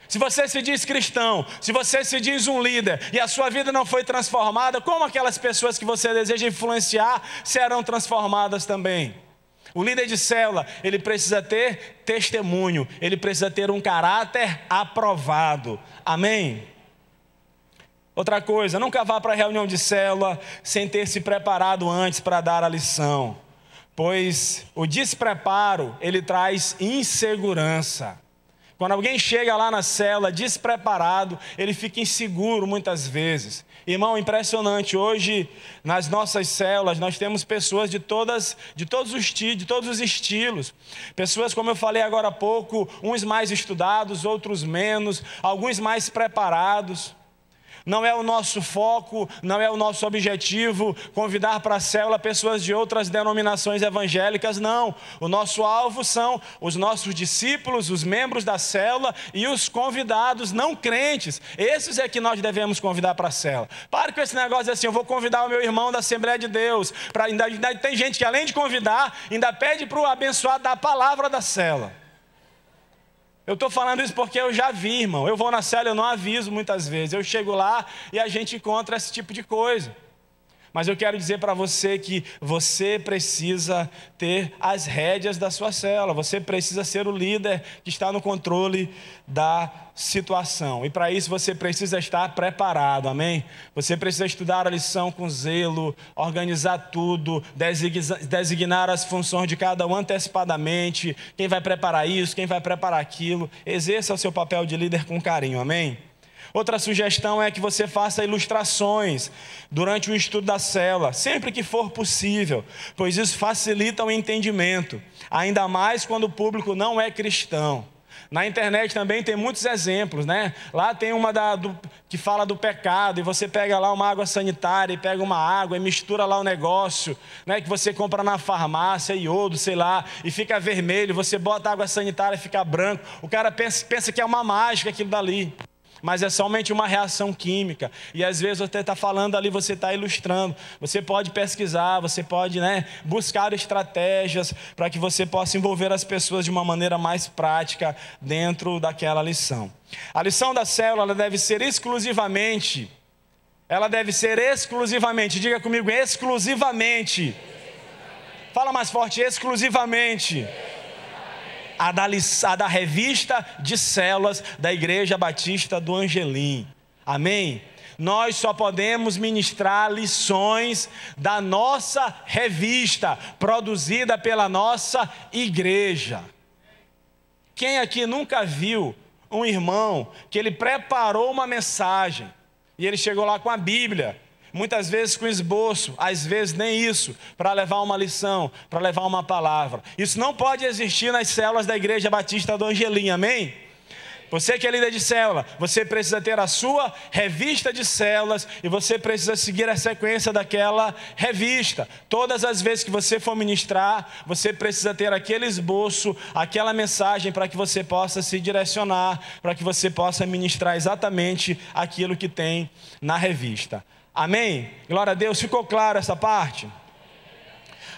Se você se diz cristão, se você se diz um líder, e a sua vida não foi transformada, como aquelas pessoas que você deseja influenciar, serão transformadas também? O líder de célula, ele precisa ter testemunho, ele precisa ter um caráter aprovado. Amém? Outra coisa, nunca vá para a reunião de célula sem ter se preparado antes para dar a lição, pois o despreparo, ele traz insegurança. Quando alguém chega lá na célula despreparado, ele fica inseguro muitas vezes. Irmão, impressionante, hoje nas nossas células nós temos pessoas de todos os estilos. Pessoas, como eu falei agora há pouco, uns mais estudados, outros menos, alguns mais preparados. Não é o nosso foco, não é o nosso objetivo convidar para a célula pessoas de outras denominações evangélicas, não. O nosso alvo são os nossos discípulos, os membros da célula e os convidados não crentes. Esses é que nós devemos convidar para a célula. Pare com esse negócio assim, eu vou convidar o meu irmão da Assembleia de Deus. Ainda tem gente que além de convidar, ainda pede para o abençoado dar a palavra da célula. Eu estou falando isso porque eu já vi, irmão. Eu vou na célula, eu não aviso muitas vezes. Eu chego lá e a gente encontra esse tipo de coisa. Mas eu quero dizer para você que você precisa ter as rédeas da sua célula. Você precisa ser o líder que está no controle da situação. E para isso você precisa estar preparado, amém? Você precisa estudar a lição com zelo, organizar tudo, designar as funções de cada um antecipadamente. Quem vai preparar isso, quem vai preparar aquilo. Exerça o seu papel de líder com carinho, amém? Outra sugestão é que você faça ilustrações durante o estudo da célula, sempre que for possível, pois isso facilita o entendimento, ainda mais quando o público não é cristão. Na internet também tem muitos exemplos, né? Lá tem uma que fala do pecado, e você pega lá uma água sanitária, e pega uma água, e mistura lá o negócio, né? Que você compra na farmácia, iodo, sei lá, e fica vermelho, você bota água sanitária e fica branco. O cara pensa que é uma mágica aquilo dali. Mas é somente uma reação química. E às vezes você está falando ali, você está ilustrando. Você pode pesquisar, você pode, buscar estratégias para que você possa envolver as pessoas de uma maneira mais prática dentro daquela lição. A lição da célula ela deve ser exclusivamente, diga comigo, exclusivamente. Fala mais forte, exclusivamente. A da revista de células da Igreja Batista do Angelim. Amém? Nós só podemos ministrar lições da nossa revista, produzida pela nossa igreja. Quem aqui nunca viu um irmão que ele preparou uma mensagem e ele chegou lá com a Bíblia, muitas vezes com esboço, às vezes nem isso, para levar uma lição, para levar uma palavra. Isso não pode existir nas células da Igreja Batista do Angelim, amém? Você que é líder de célula, você precisa ter a sua revista de células e você precisa seguir a sequência daquela revista. Todas as vezes que você for ministrar, você precisa ter aquele esboço, aquela mensagem para que você possa se direcionar, para que você possa ministrar exatamente aquilo que tem na revista. Amém? Glória a Deus, ficou claro essa parte?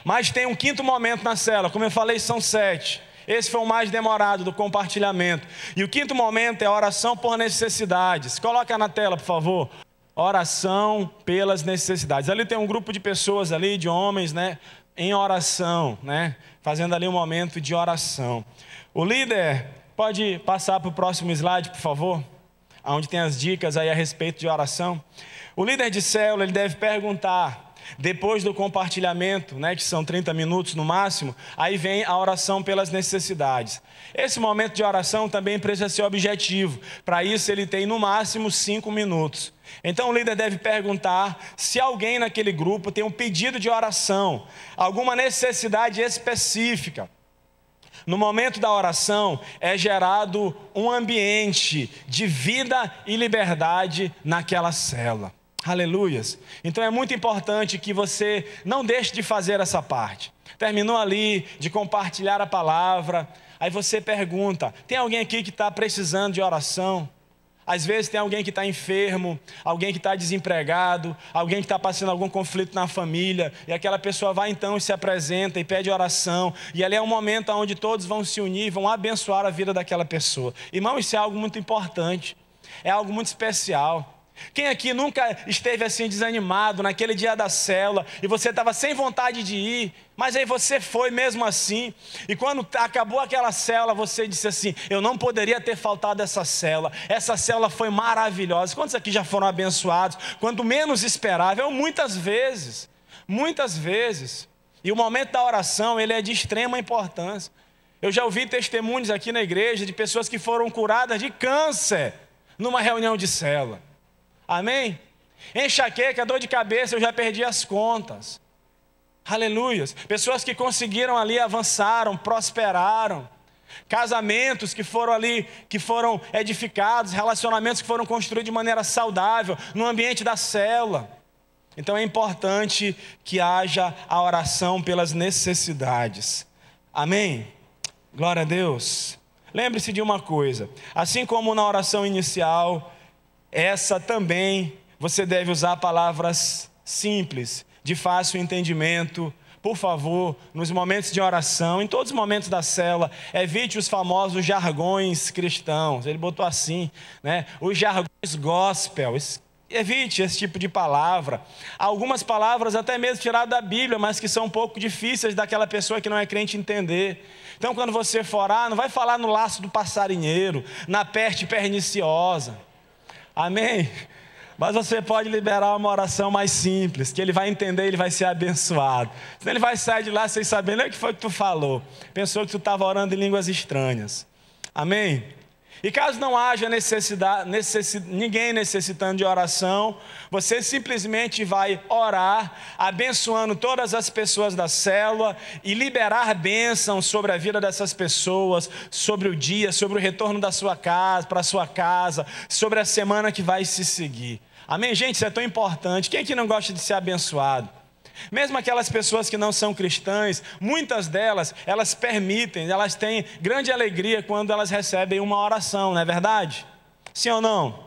Mas tem um quinto momento na célula, como eu falei, são 7. Esse foi o mais demorado do compartilhamento. E o quinto momento é a oração por necessidades. Coloca na tela, por favor. oração pelas necessidades. Ali tem um grupo de pessoas ali, de homens, né, em oração, né, fazendo ali um momento de oração. O líder pode passar para o próximo slide, por favor, onde tem as dicas aí a respeito de oração. O líder de célula, ele deve perguntar, depois do compartilhamento, né, que são 30 minutos no máximo, aí vem a oração pelas necessidades. Esse momento de oração também precisa ser objetivo. Para isso ele tem no máximo 5 minutos. Então o líder deve perguntar se alguém naquele grupo tem um pedido de oração, alguma necessidade específica. No momento da oração é gerado um ambiente de vida e liberdade naquela célula. Aleluias. Então é muito importante que você não deixe de fazer essa parte. Terminou ali de compartilhar a palavra, aí você pergunta, tem alguém aqui que está precisando de oração? Às vezes tem alguém que está enfermo, alguém que está desempregado, alguém que está passando algum conflito na família, e aquela pessoa vai então e se apresenta e pede oração, e ali é um momento onde todos vão se unir, vão abençoar a vida daquela pessoa. Irmão, isso é algo muito importante, é algo muito especial. Quem aqui nunca esteve assim desanimado naquele dia da célula e você estava sem vontade de ir, mas aí você foi mesmo assim, e quando acabou aquela célula você disse assim, eu não poderia ter faltado essa célula foi maravilhosa. Quantos aqui já foram abençoados? Quando menos esperava, muitas vezes, e o momento da oração ele é de extrema importância. Eu já ouvi testemunhos aqui na igreja de pessoas que foram curadas de câncer numa reunião de célula. Amém? Enxaqueca, dor de cabeça, eu já perdi as contas. Aleluias. Pessoas que conseguiram ali, avançaram, prosperaram. Casamentos que foram ali, que foram edificados, relacionamentos que foram construídos de maneira saudável, no ambiente da célula. Então é importante que haja a oração pelas necessidades. Amém? Glória a Deus. Lembre-se de uma coisa, assim como na oração inicial, essa também você deve usar palavras simples, de fácil entendimento. Por favor, nos momentos de oração, em todos os momentos da célula, evite os famosos jargões cristãos. Ele botou assim, né? Os jargões gospel. Evite esse tipo de palavra. Algumas palavras até mesmo tiradas da Bíblia, mas que são um pouco difíceis daquela pessoa que não é crente entender. Então quando você for orar, não vai falar no laço do passarinheiro, na peste perniciosa. Amém? Mas você pode liberar uma oração mais simples, que ele vai entender, ele vai ser abençoado. Senão ele vai sair de lá sem saber nem o que foi que tu falou. Pensou que tu estava orando em línguas estranhas. Amém? E caso não haja ninguém necessitando de oração, você simplesmente vai orar, abençoando todas as pessoas da célula e liberar bênçãos sobre a vida dessas pessoas, sobre o dia, sobre o retorno da sua casa, para a sua casa, sobre a semana que vai se seguir. Amém, gente? Isso é tão importante. Quem aqui não gosta de ser abençoado? Mesmo aquelas pessoas que não são cristãs, muitas delas, elas permitem, elas têm grande alegria quando elas recebem uma oração, não é verdade? Sim ou não?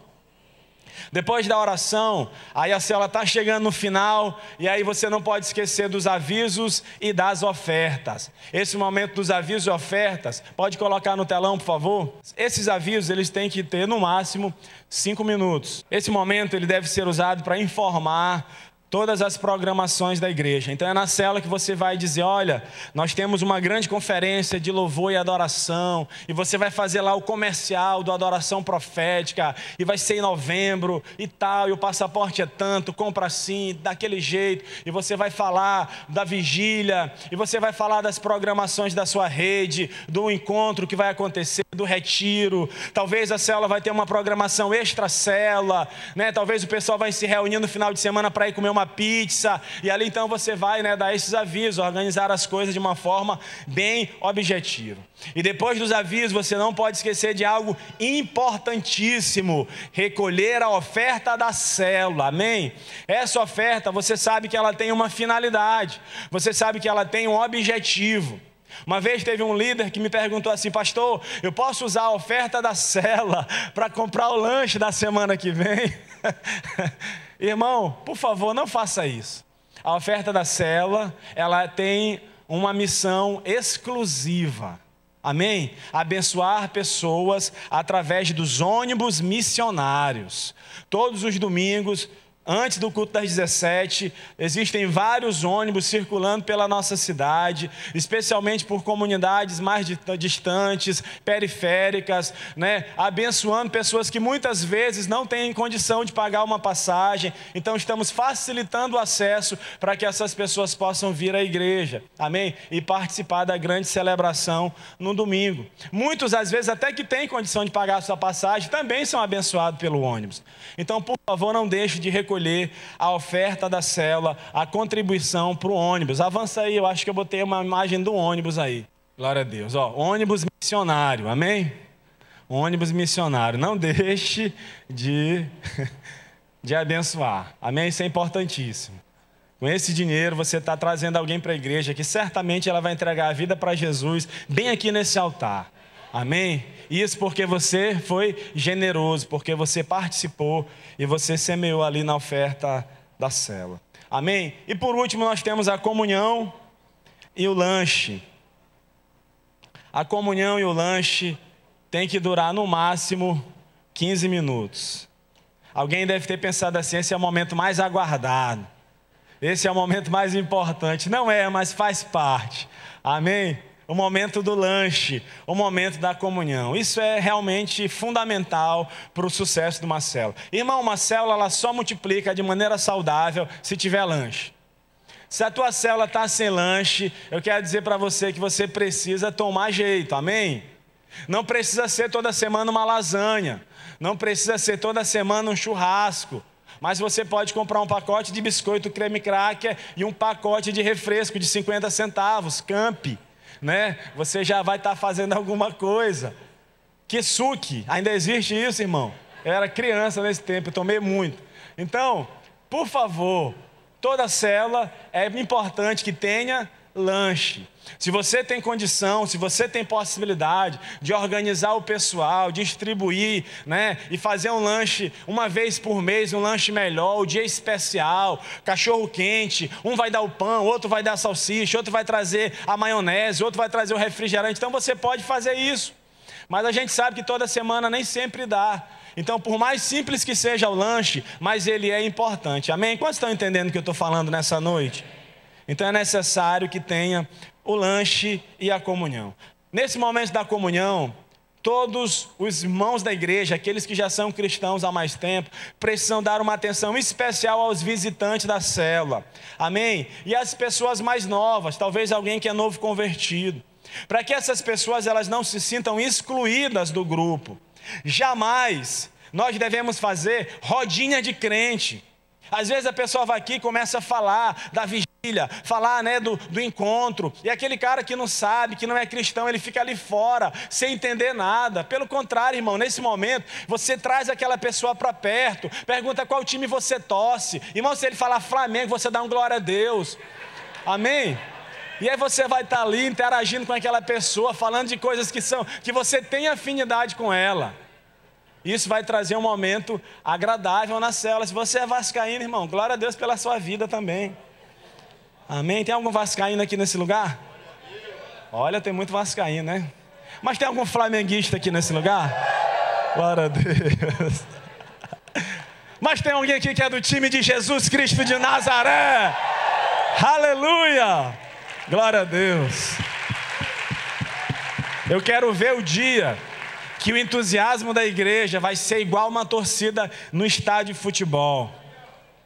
Depois da oração, aí a célula está chegando no final, e aí você não pode esquecer dos avisos e das ofertas. Esse momento dos avisos e ofertas, pode colocar no telão, por favor? Esses avisos, eles têm que ter no máximo 5 minutos. Esse momento, ele deve ser usado para informar todas as programações da igreja. Então é na célula que você vai dizer, olha, nós temos uma grande conferência de louvor e adoração, e você vai fazer lá o comercial do adoração profética, e vai ser em novembro e tal, e o passaporte é tanto, compra assim, daquele jeito, e você vai falar da vigília, e você vai falar das programações da sua rede, do encontro que vai acontecer, do retiro. Talvez a célula vai ter uma programação extra célula, né? Talvez o pessoal vai se reunir no final de semana para ir comer uma pizza, e ali então você vai, né, dar esses avisos, organizar as coisas de uma forma bem objetiva. E depois dos avisos, você não pode esquecer de algo importantíssimo: recolher a oferta da célula, amém? Essa oferta, você sabe que ela tem uma finalidade, você sabe que ela tem um objetivo. Uma vez teve um líder que me perguntou assim: pastor, eu posso usar a oferta da célula para comprar o lanche da semana que vem? Irmão, por favor, não faça isso. A oferta da célula, ela tem uma missão exclusiva. Amém? Abençoar pessoas através dos ônibus missionários. Todos os domingos, antes do culto das 17, existem vários ônibus circulando pela nossa cidade, especialmente por comunidades mais distantes, periféricas, né? Abençoando pessoas que muitas vezes não têm condição de pagar uma passagem. Então estamos facilitando o acesso para que essas pessoas possam vir à igreja, amém? E participar da grande celebração no domingo. Muitos, às vezes, até que têm condição de pagar a sua passagem, também são abençoados pelo ônibus. Então, por favor, não deixe de recolher a oferta da célula, a contribuição para o ônibus. Avança aí, eu acho que eu botei uma imagem do ônibus aí. Glória a Deus. Ó, ônibus missionário, amém? Ônibus missionário. Não deixe de abençoar, amém? Isso é importantíssimo. Com esse dinheiro você está trazendo alguém para a igreja que certamente ela vai entregar a vida para Jesus bem aqui nesse altar. Amém? Isso porque você foi generoso, porque você participou e você semeou ali na oferta da célula. Amém? E por último nós temos a comunhão e o lanche. A comunhão e o lanche tem que durar no máximo 15 minutos. Alguém deve ter pensado assim, esse é o momento mais aguardado. Esse é o momento mais importante. Não é, mas faz parte. Amém? O momento do lanche, o momento da comunhão. Isso é realmente fundamental para o sucesso de uma célula. Irmão, uma célula ela só multiplica de maneira saudável se tiver lanche. Se a tua célula está sem lanche, eu quero dizer para você que você precisa tomar jeito, amém? Não precisa ser toda semana uma lasanha, não precisa ser toda semana um churrasco. Mas você pode comprar um pacote de biscoito creme cracker e um pacote de refresco de 50 centavos, Camp. Né? Você já vai estar fazendo alguma coisa. Kisuke, ainda existe isso, irmão? Eu era criança nesse tempo, eu tomei muito. Então, por favor, toda célula é importante que tenha lanche. Se você tem condição, se você tem possibilidade de organizar o pessoal, distribuir, né, e fazer um lanche uma vez por mês, um lanche melhor, o dia especial, cachorro quente, um vai dar o pão, outro vai dar a salsicha, outro vai trazer a maionese, outro vai trazer o refrigerante. Então você pode fazer isso. Mas a gente sabe que toda semana nem sempre dá. Então, por mais simples que seja o lanche, mas ele é importante. Amém? Quantos estão entendendo o que eu estou falando nessa noite? Então é necessário que tenha o lanche e a comunhão. Nesse momento da comunhão, todos os irmãos da igreja, aqueles que já são cristãos há mais tempo, precisam dar uma atenção especial aos visitantes da célula. Amém? E as pessoas mais novas, talvez alguém que é novo convertido. Para que essas pessoas elas não se sintam excluídas do grupo. Jamais nós devemos fazer rodinha de crente. Às vezes a pessoa vai aqui e começa a falar da vigília, falar, né, do encontro. E aquele cara que não sabe, que não é cristão, ele fica ali fora, sem entender nada. Pelo contrário, irmão, nesse momento, você traz aquela pessoa para perto, pergunta qual time você torce. Irmão, se ele falar Flamengo, você dá um glória a Deus. Amém? E aí você vai estar ali interagindo com aquela pessoa, falando de coisas que você tem afinidade com ela. Isso vai trazer um momento agradável na célula. Se você é vascaíno, irmão, glória a Deus pela sua vida também. Amém? Tem algum vascaíno aqui nesse lugar? Olha, tem muito vascaíno, né? Mas tem algum flamenguista aqui nesse lugar? Glória a Deus. Mas tem alguém aqui que é do time de Jesus Cristo de Nazaré? Aleluia! Glória a Deus. Eu quero ver o dia que o entusiasmo da igreja vai ser igual uma torcida no estádio de futebol.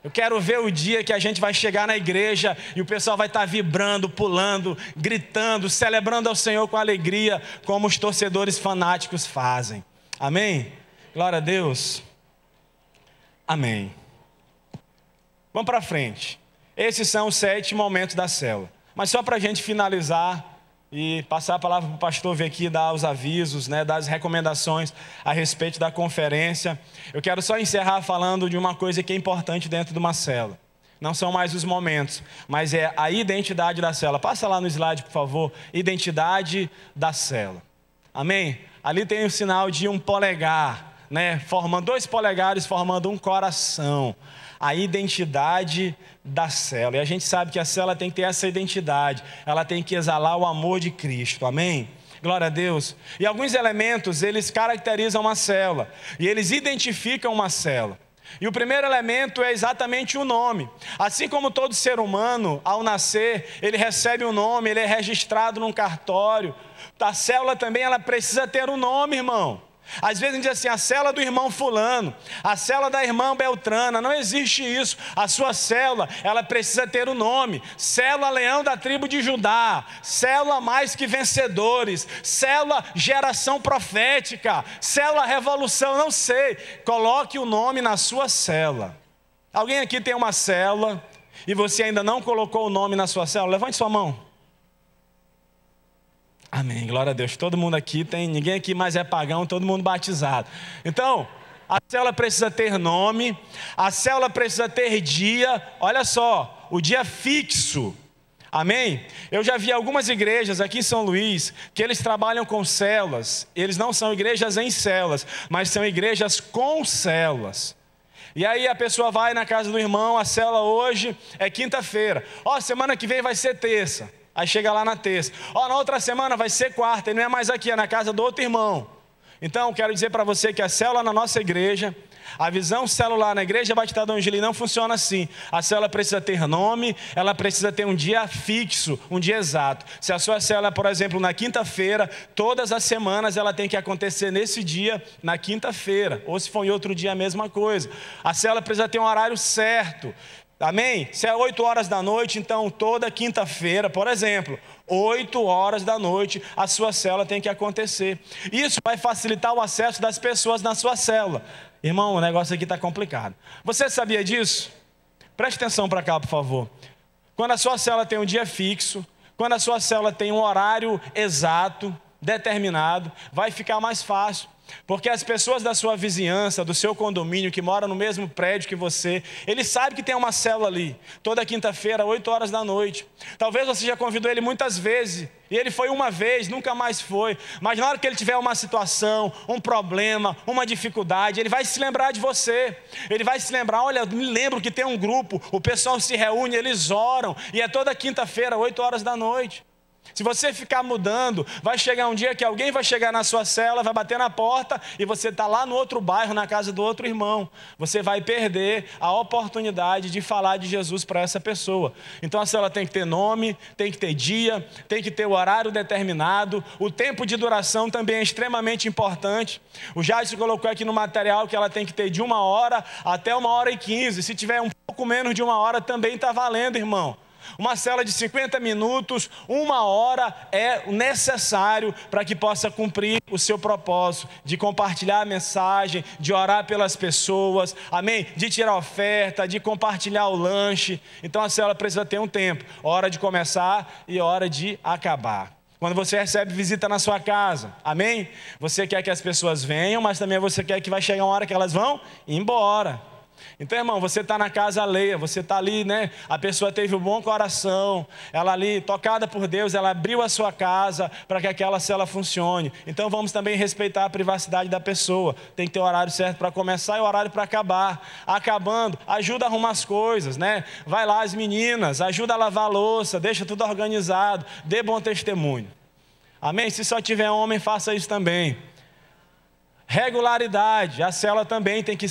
Eu quero ver o dia que a gente vai chegar na igreja e o pessoal vai estar vibrando, pulando, gritando, celebrando ao Senhor com alegria, como os torcedores fanáticos fazem. Amém? Glória a Deus. Amém. Vamos para frente. Esses são os 7 momentos da célula. Mas só para a gente finalizar e passar a palavra para o pastor vir aqui dar os avisos, né, dar as recomendações a respeito da conferência. Eu quero só encerrar falando de uma coisa que é importante dentro de uma célula. Não são mais os momentos, mas é a identidade da célula. Passa lá no slide, por favor. Identidade da célula. Amém? Ali tem o sinal de um polegar, né, formando 2 polegares, formando um coração. A identidade da célula. E a gente sabe que a célula tem que ter essa identidade. Ela tem que exalar o amor de Cristo. Amém? Glória a Deus. E alguns elementos, eles caracterizam uma célula. E eles identificam uma célula. E o primeiro elemento é exatamente o nome. Assim como todo ser humano, ao nascer, ele recebe um nome, ele é registrado num cartório. A célula também, ela precisa ter um nome, irmão. Às vezes a gente diz assim, a célula do irmão fulano, a célula da irmã Beltrana. Não existe isso. A sua célula, ela precisa ter um nome. Célula Leão da tribo de Judá, célula Mais que Vencedores, célula Geração Profética, célula Revolução, não sei. Coloque o nome na sua célula. Alguém aqui tem uma célula e você ainda não colocou o nome na sua célula? Levante sua mão. Amém, glória a Deus. Todo mundo aqui tem, ninguém aqui mais é pagão, todo mundo batizado. Então, a célula precisa ter nome, a célula precisa ter dia, olha só, o dia fixo. Amém? Eu já vi algumas igrejas aqui em São Luís, que eles trabalham com células. Eles não são igrejas em células, mas são igrejas com células. E aí a pessoa vai na casa do irmão, a célula hoje é quinta-feira. Ó, semana que vem vai ser terça. Aí chega lá na terça. Ó, na outra semana vai ser quarta, e não é mais aqui, é na casa do outro irmão. Então, quero dizer para você que a célula na nossa igreja, a visão celular na Igreja Batista do Angelim não funciona assim. A célula precisa ter nome, ela precisa ter um dia fixo, um dia exato. Se a sua célula, por exemplo, na quinta-feira, todas as semanas ela tem que acontecer nesse dia, na quinta-feira. Ou se for em outro dia, a mesma coisa. A célula precisa ter um horário certo. Amém? Se é 8 horas da noite, então toda quinta-feira, por exemplo, 8 horas da noite, a sua célula tem que acontecer. Isso vai facilitar o acesso das pessoas na sua célula. Irmão, o negócio aqui está complicado. Você sabia disso? Preste atenção para cá, por favor. Quando a sua célula tem um dia fixo, quando a sua célula tem um horário exato, determinado, vai ficar mais fácil. Porque as pessoas da sua vizinhança, do seu condomínio, que moram no mesmo prédio que você, eles sabem que tem uma célula ali, toda quinta-feira, 8 horas da noite. Talvez você já convidou ele muitas vezes, e ele foi uma vez, nunca mais foi. Mas na hora que ele tiver uma situação, um problema, uma dificuldade, ele vai se lembrar de você. Ele vai se lembrar, olha, me lembro que tem um grupo, o pessoal se reúne, eles oram, e é toda quinta-feira, 8 horas da noite. Se você ficar mudando, vai chegar um dia que alguém vai chegar na sua célula, vai bater na porta e você está lá no outro bairro, na casa do outro irmão. Você vai perder a oportunidade de falar de Jesus para essa pessoa. Então a célula tem que ter nome, tem que ter dia, tem que ter o horário determinado. O tempo de duração também é extremamente importante. O Jadson colocou aqui no material que ela tem que ter de 1 hora até 1h15. Se tiver um pouco menos de 1 hora, também está valendo, irmão. Uma célula de 50 minutos, 1 hora é necessário para que possa cumprir o seu propósito de compartilhar a mensagem, de orar pelas pessoas, amém? De tirar oferta, de compartilhar o lanche. Então a célula precisa ter um tempo, hora de começar e hora de acabar. Quando você recebe visita na sua casa, amém? Você quer que as pessoas venham, mas também você quer que vai chegar uma hora que elas vão embora. Então, irmão, você está na casa alheia, você está ali, né? A pessoa teve um bom coração, ela ali, tocada por Deus, ela abriu a sua casa para que aquela célula funcione. Então, vamos também respeitar a privacidade da pessoa. Tem que ter o horário certo para começar e o horário para acabar. Acabando, ajuda a arrumar as coisas, né? Vai lá as meninas, ajuda a lavar a louça, deixa tudo organizado, dê bom testemunho. Amém? Se só tiver homem, faça isso também. Regularidade, a célula também tem que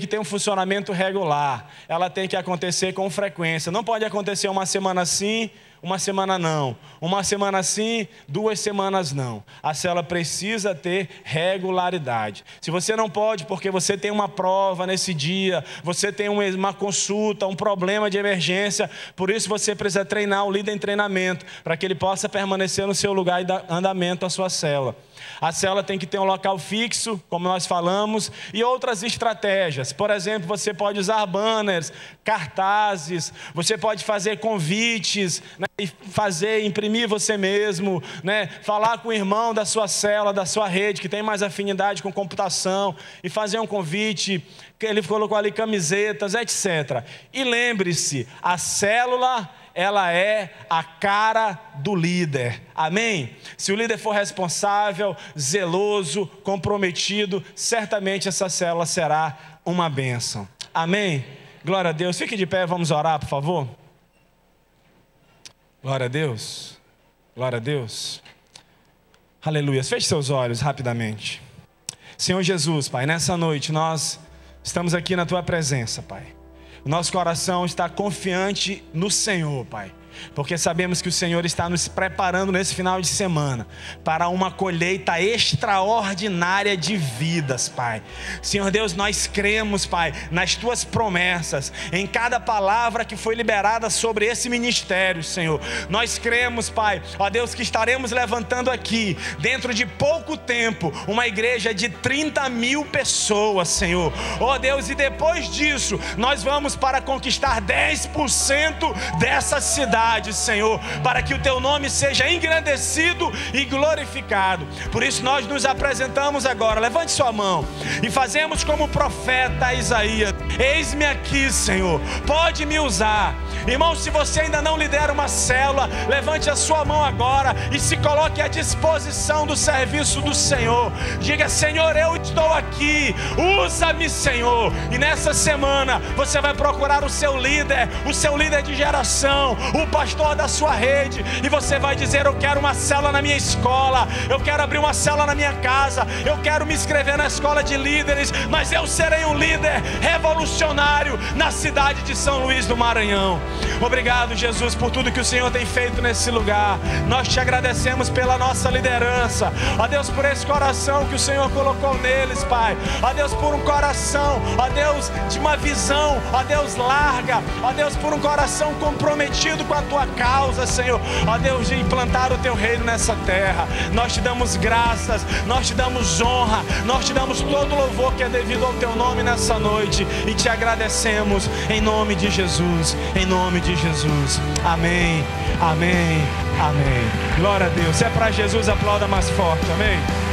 ter um funcionamento regular. Ela tem que acontecer com frequência. Não pode acontecer uma semana sim, uma semana não. Uma semana sim, 2 semanas não. A célula precisa ter regularidade. Se você não pode porque você tem uma prova nesse dia, você tem uma consulta, um problema de emergência, por isso você precisa treinar o líder em treinamento, para que ele possa permanecer no seu lugar e dar andamento à sua célula. A célula tem que ter um local fixo, como nós falamos, e outras estratégias. Por exemplo, você pode usar banners, cartazes, você pode fazer convites, né, e imprimir você mesmo, né, falar com o irmão da sua célula, da sua rede, que tem mais afinidade com computação, e fazer um convite. Ele colocou ali camisetas, etc. E lembre-se, a célula, ela é a cara do líder, amém? Se o líder for responsável, zeloso, comprometido, certamente essa célula será uma bênção, amém? Glória a Deus, fique de pé, vamos orar, por favor. Glória a Deus, glória a Deus. Aleluia. Feche seus olhos rapidamente. Senhor Jesus, Pai, nessa noite nós estamos aqui na Tua presença, Pai. O nosso coração está confiante no Senhor, Pai, porque sabemos que o Senhor está nos preparando nesse final de semana para uma colheita extraordinária de vidas, Pai. Senhor Deus, nós cremos, Pai, nas Tuas promessas, em cada palavra que foi liberada sobre esse ministério, Senhor. Nós cremos, Pai, ó Deus, que estaremos levantando aqui, dentro de pouco tempo, uma igreja de 30.000 pessoas, Senhor. Ó Deus, e depois disso, nós vamos para conquistar 10% dessa cidade, Senhor, para que o Teu nome seja engrandecido e glorificado. Por isso nós nos apresentamos agora. Levante sua mão e fazemos como o profeta Isaías: eis-me aqui, Senhor, pode me usar. Irmão, se você ainda não lidera uma célula, levante a sua mão agora e se coloque à disposição do serviço do Senhor. Diga: Senhor, eu estou aqui, usa-me, Senhor. E nessa semana você vai procurar o seu líder de geração, o pastor da sua rede, e você vai dizer: eu quero uma célula na minha escola, eu quero abrir uma célula na minha casa, eu quero me inscrever na escola de líderes, mas eu serei um líder revolucionário na cidade de São Luís do Maranhão. Obrigado, Jesus, por tudo que o Senhor tem feito nesse lugar. Nós te agradecemos pela nossa liderança, ó Deus, por esse coração que o Senhor colocou neles, Pai, ó Deus, por um coração, ó Deus, de uma visão, ó Deus, larga, ó Deus, por um coração comprometido com a Tua causa, Senhor, ó Deus, de implantar o Teu reino nessa terra. Nós te damos graças, nós te damos honra, nós te damos todo o louvor que é devido ao Teu nome nessa noite, e te agradecemos em nome de Jesus, em nome de Jesus. Amém, amém, amém. Glória a Deus. Se é para Jesus, aplauda mais forte. Amém.